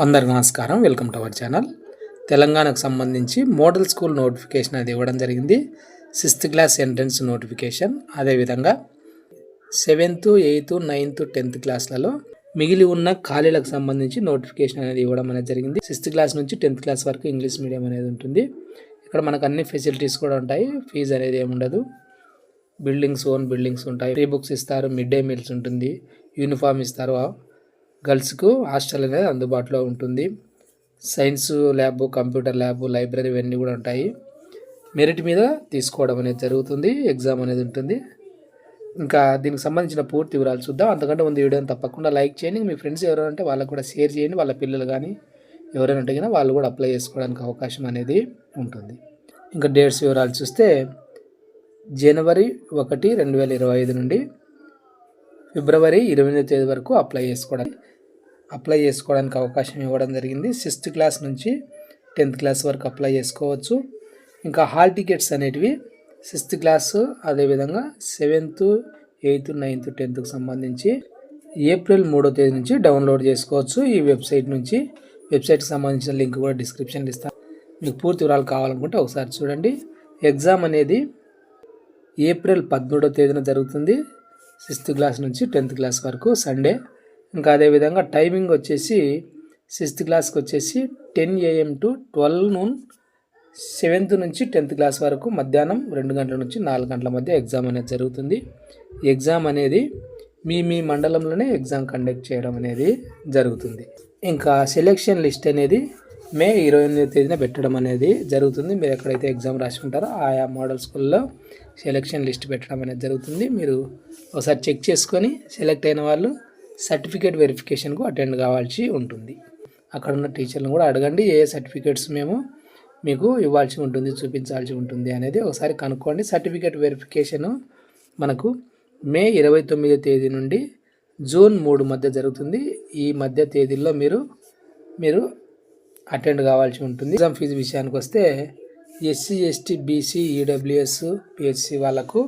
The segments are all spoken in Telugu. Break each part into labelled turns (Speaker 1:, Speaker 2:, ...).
Speaker 1: అందరికి నమస్కారం. Welcome to our channel. తెలంగాణకు సంబంధించి మోడల్ స్కూల్ నోటిఫికేషన్ అది ఇవ్వడం జరిగింది. 6th class entrance notification. అదేవిధంగా 7th, 8th, 9th, 10th క్లాస్లలో మిగిలి ఉన్న ఖాళీలకు సంబంధించి నోటిఫికేషన్ అనేది ఇవ్వడం అనేది జరిగింది. 6th క్లాస్ నుంచి 10th క్లాస్ వరకు ఇంగ్లీష్ మీడియం అనేది ఉంటుంది. ఇక్కడ మనకు అన్ని ఫెసిలిటీస్ కూడా ఉంటాయి. ఫీజు అనేది ఏమి ఉండదు. ఓన్ బిల్డింగ్స్ ఉంటాయి. ఫ్రీ బుక్స్ ఇస్తారు. మిడ్ డే మీల్స్ ఉంటుంది. యూనిఫామ్ ఇస్తారు. గర్ల్స్కు హాస్టల్ అనేది అందుబాటులో ఉంటుంది. Science lab, computer lab, library ఇవన్నీ కూడా ఉంటాయి. మెరిట్ మీద తీసుకోవడం అనేది జరుగుతుంది. ఎగ్జామ్ అనేది ఉంటుంది. ఇంకా దీనికి సంబంధించిన పూర్తి వివరాలు చూద్దాం. అంతకంటే ముందు వీడియోని తప్పకుండా లైక్ చేయండి. మీ ఫ్రెండ్స్ ఎవరైనా ఉంటే వాళ్ళకు కూడా షేర్ చేయండి. వాళ్ళ పిల్లలు కానీ ఎవరైనా ఉంటే కానీ వాళ్ళు కూడా అప్లై చేసుకోవడానికి అవకాశం అనేది ఉంటుంది. ఇంకా డేట్స్ వివరాలు చూస్తే జనవరి 1, 2025 నుండి ఫిబ్రవరి 28వ తేదీ వరకు అప్లై చేసుకోవడానికి అవకాశం ఇవ్వడం జరిగింది. 6th క్లాస్ నుంచి 10th క్లాస్ వరకు అప్లై చేసుకోవచ్చు. ఇంకా హాల్ టికెట్స్ అనేటివి 6th క్లాస్, అదేవిధంగా 7th, 8th, 9th, 10th సంబంధించి ఏప్రిల్ 3వ తేదీ నుంచి డౌన్లోడ్ చేసుకోవచ్చు. ఈ వెబ్సైట్కి సంబంధించిన లింక్ కూడా డిస్క్రిప్షన్లో ఇస్తాను. మీకు పూర్తి వివరాలు కావాలనుకుంటే ఒకసారి చూడండి. ఎగ్జామ్ అనేది ఏప్రిల్ 13వ తేదీన జరుగుతుంది. 6th క్లాస్ నుంచి 10th క్లాస్ వరకు సండే. ఇంకా అదేవిధంగా టైమింగ్ వచ్చేసి 6th క్లాస్కి వచ్చేసి 10 AM to 12 noon, 7th నుంచి 10th క్లాస్ వరకు మధ్యాహ్నం 2 గంటల నుంచి 4 గంటల మధ్య ఎగ్జామ్ అనేది జరుగుతుంది. ఎగ్జామ్ అనేది మీ మండలంలోనే ఎగ్జామ్ కండక్ట్ చేయడం అనేది జరుగుతుంది. ఇంకా సెలెక్షన్ లిస్ట్ అనేది మే 28వ తేదీన పెట్టడం అనేది జరుగుతుంది. మీరు ఎక్కడైతే ఎగ్జామ్ రాసి ఉంటారో ఆయా మోడల్ స్కూల్లో సెలెక్షన్ లిస్ట్ పెట్టడం అనేది జరుగుతుంది. మీరు ఒకసారి చెక్ చేసుకొని సెలెక్ట్ అయిన వాళ్ళు సర్టిఫికేట్ వెరిఫికేషన్కు అటెండ్ కావాల్సి ఉంటుంది. అక్కడ ఉన్న టీచర్లను కూడా అడగండి ఏ సర్టిఫికేట్స్ మేము మీకు ఇవ్వాల్సి ఉంటుంది, చూపించాల్సి ఉంటుంది అనేది ఒకసారి కనుక్కోండి. సర్టిఫికేట్ వెరిఫికేషను మనకు మే 29వ తేదీ నుండి జూన్ 3 మధ్య జరుగుతుంది. ఈ మధ్య తేదీల్లో మీరు అటెండ్ కావాల్సి ఉంటుంది. ఎగ్జామ్ ఫీజు విషయానికి వస్తే SC, ST, BC, EWS, PHC వాళ్ళకు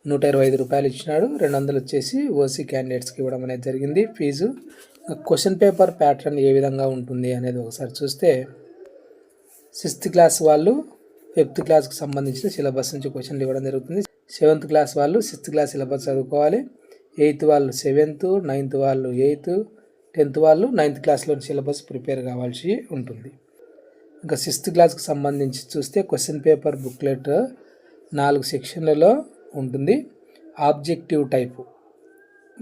Speaker 1: 125 రూపాయలు ఇచ్చినాడు. 200 వచ్చేసి OC క్యాండిడేట్స్కి ఇవ్వడం అనేది జరిగింది ఫీజు. క్వశ్చన్ పేపర్ ప్యాటర్న్ ఏ విధంగా ఉంటుంది అనేది ఒకసారి చూస్తే 6th క్లాస్ వాళ్ళు 5th క్లాస్కి సంబంధించిన సిలబస్ నుంచి క్వశ్చన్లు ఇవ్వడం జరుగుతుంది. 7th క్లాస్ వాళ్ళు 6th క్లాస్ సిలబస్ చదువుకోవాలి. 8th వాళ్ళు 7th, 9th వాళ్ళు 8th, 10th వాళ్ళు 9th క్లాస్లోని సిలబస్ ప్రిపేర్ కావాల్సి ఉంటుంది. ఇంకా 6th క్లాస్కి సంబంధించి చూస్తే క్వశ్చన్ పేపర్ బుక్లెట్ 4 సెక్షన్లలో ఉంటుంది. Objective type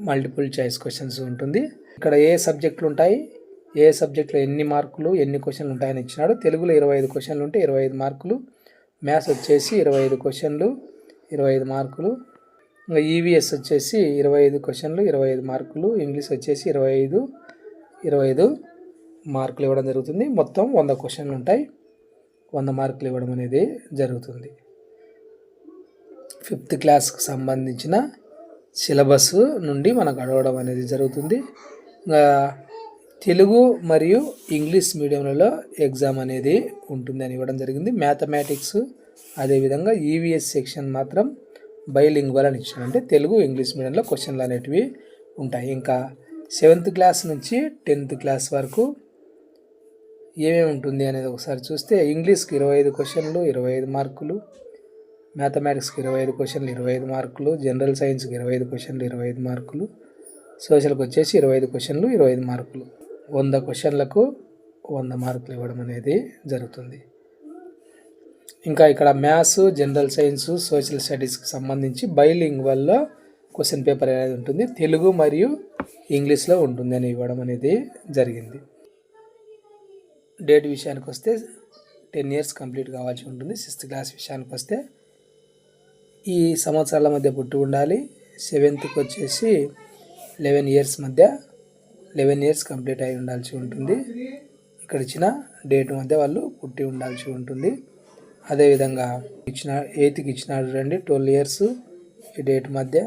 Speaker 1: multiple choice questions ఉంటుంది. ఇక్కడ ఏ సబ్జెక్టులు ఉంటాయి, ఏ సబ్జెక్టులో ఎన్ని మార్కులు, ఎన్ని క్వశ్చన్లు ఉంటాయని ఇచ్చినాడు. తెలుగులో 25 క్వశ్చన్లు ఉంటే 25 మార్కులు. మ్యాథ్స్ వచ్చేసి 25 క్వశ్చన్లు, 25 మార్కులు. ఇంకా EVS వచ్చేసి 25 క్వశ్చన్లు, 25 మార్కులు. ఇంగ్లీష్ వచ్చేసి 25 మార్కులు ఇవ్వడం జరుగుతుంది. మొత్తం 100 క్వశ్చన్లు ఉంటాయి. 100 మార్కులు ఇవ్వడం అనేది జరుగుతుంది. 5th క్లాస్కి సంబంధించిన సిలబస్ నుండి మనకు అడగడం అనేది జరుగుతుంది. ఇంకా తెలుగు మరియు ఇంగ్లీష్ మీడియంలలో ఎగ్జామ్ అనేది ఉంటుంది అని ఇవ్వడం జరిగింది. మ్యాథమెటిక్స్ అదేవిధంగా EVS సెక్షన్ మాత్రం బైలింగ్వల్ అని ఇచ్చాడు. అంటే తెలుగు ఇంగ్లీష్ మీడియంలో క్వశ్చన్లు అనేటివి ఉంటాయి. ఇంకా 7th క్లాస్ నుంచి 10th క్లాస్ వరకు ఏమేమి ఉంటుంది అనేది ఒకసారి చూస్తే ఇంగ్లీష్కి 25 క్వశ్చన్లు, 25 మార్కులు. మ్యాథమెటిక్స్కి 25 క్వశ్చన్లు, 25 మార్కులు. జనరల్ సైన్స్కి 25 క్వశ్చన్లు, 25 మార్కులు. సోషల్కి వచ్చేసి 25 క్వశ్చన్లు, 25 మార్కులు. 100 క్వశ్చన్లకు 100 మార్కులు ఇవ్వడం అనేది జరుగుతుంది. ఇంకా ఇక్కడ మ్యాథ్స్, జనరల్ సైన్స్, సోషల్ స్టడీస్కి సంబంధించి బైలింగ్వల్లో క్వశ్చన్ పేపర్ అనేది ఉంటుంది. తెలుగు మరియు ఇంగ్లీష్లో ఉంటుంది అని ఇవ్వడం అనేది జరిగింది. డేట్ విషయానికి వస్తే 10 years కంప్లీట్ కావాల్సి ఉంటుంది. 6th క్లాస్ విషయానికి వస్తే ఈ సంవత్సరాల మధ్య పుట్టి ఉండాలి. 7th వచ్చేసి 11 years మధ్య 11 years కంప్లీట్ అయి ఉండాల్సి ఉంటుంది. ఇక్కడ ఇచ్చిన డేట్ మధ్య వాళ్ళు పుట్టి ఉండాల్సి ఉంటుంది. అదేవిధంగా 8th ఇచ్చినాడు చూడండి 12 years ఈ డేట్ మధ్య.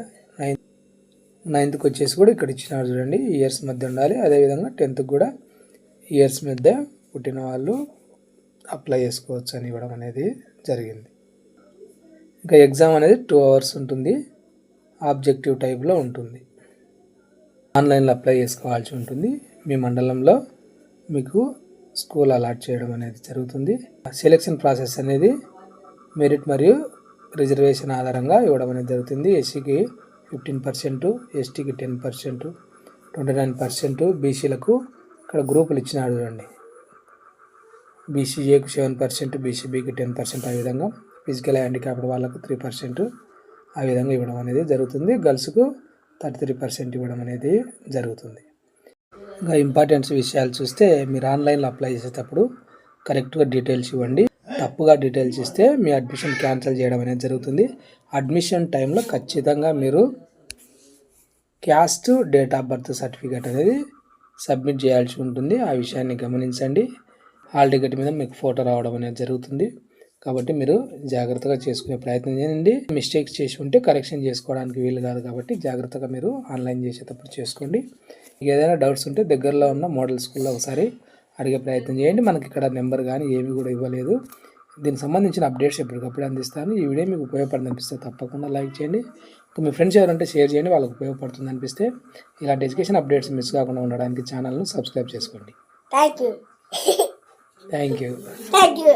Speaker 1: 9th వచ్చేసి కూడా ఇక్కడ ఇచ్చినాడు చూడండి ఇయర్స్ మధ్య ఉండాలి. అదేవిధంగా 10th కూడా ఇయర్స్ మధ్య పుట్టిన వాళ్ళు అప్లై చేసుకోవచ్చు అని ఇవ్వడం అనేది జరిగింది. ఇంకా ఎగ్జామ్ అనేది 2 hours ఉంటుంది. ఆబ్జెక్టివ్ టైప్లో ఉంటుంది. ఆన్లైన్లో అప్లై చేసుకోవాల్సి ఉంటుంది. మీ మండలంలో మీకు స్కూల్ అలాట్ చేయడం అనేది జరుగుతుంది. సెలెక్షన్ ప్రాసెస్ అనేది మెరిట్ మరియు రిజర్వేషన్ ఆధారంగా ఇవ్వడం అనేది జరుగుతుంది. ఎస్సీకి 15%, ఎస్టీకి 10%, 29%, బీసీలకు ఇక్కడ గ్రూపులు ఇచ్చినాడు చూడండి. బీసీఏకు 7%, బీసీబీకి 10%, ఆ విధంగా ఫిజికల్ హ్యాండిక్యాప్డ్ వాళ్ళకు 3%, ఆ విధంగా ఇవ్వడం అనేది జరుగుతుంది. గర్ల్స్కు 33% ఇవ్వడం అనేది జరుగుతుంది. ఇంకా ఇంపార్టెంట్ విషయాలు చూస్తే మీరు ఆన్లైన్లో అప్లై చేసేటప్పుడు కరెక్ట్గా డీటెయిల్స్ ఇవ్వండి. తప్పుగా డీటెయిల్స్ ఇస్తే మీ అడ్మిషన్ క్యాన్సిల్ చేయడం అనేది జరుగుతుంది. అడ్మిషన్ టైంలో ఖచ్చితంగా మీరు caste, date of birth certificate అనేది సబ్మిట్ చేయాల్సి ఉంటుంది. ఆ విషయాన్ని గమనించండి. హాల్ టికెట్ మీద మీకు ఫోటో రావడం అనేది జరుగుతుంది. కాబట్టి మీరు జాగ్రత్తగా చేసుకునే ప్రయత్నం చేయండి. మిస్టేక్స్ చేసి ఉంటే కరెక్షన్ చేసుకోవడానికి వీలు కాదు కాబట్టి జాగ్రత్తగా మీరు ఆన్లైన్ చేసేటప్పుడు చేసుకోండి. ఏదైనా డౌట్స్ ఉంటే దగ్గరలో ఉన్న మోడల్ స్కూల్లో ఒకసారి అడిగే ప్రయత్నం చేయండి. మనకి ఇక్కడ నెంబర్ కానీ ఏమీ కూడా ఇవ్వలేదు. దీనికి సంబంధించిన అప్డేట్స్ ఎప్పటికప్పుడు అందిస్తాను. ఈ వీడియో మీకు ఉపయోగపడుతుంది అనిపిస్తే తప్పకుండా లైక్ చేయండి. మీ ఫ్రెండ్స్ ఎవరంటే షేర్ చేయండి, వాళ్ళకి ఉపయోగపడుతుంది అనిపిస్తే. ఇలాంటి ఎడ్యుకేషన్ అప్డేట్స్ మిస్ కాకుండా ఉండడానికి ఛానల్ను సబ్స్క్రైబ్ చేసుకోండి.
Speaker 2: Thank you.
Speaker 1: Thank you.
Speaker 2: Thank you.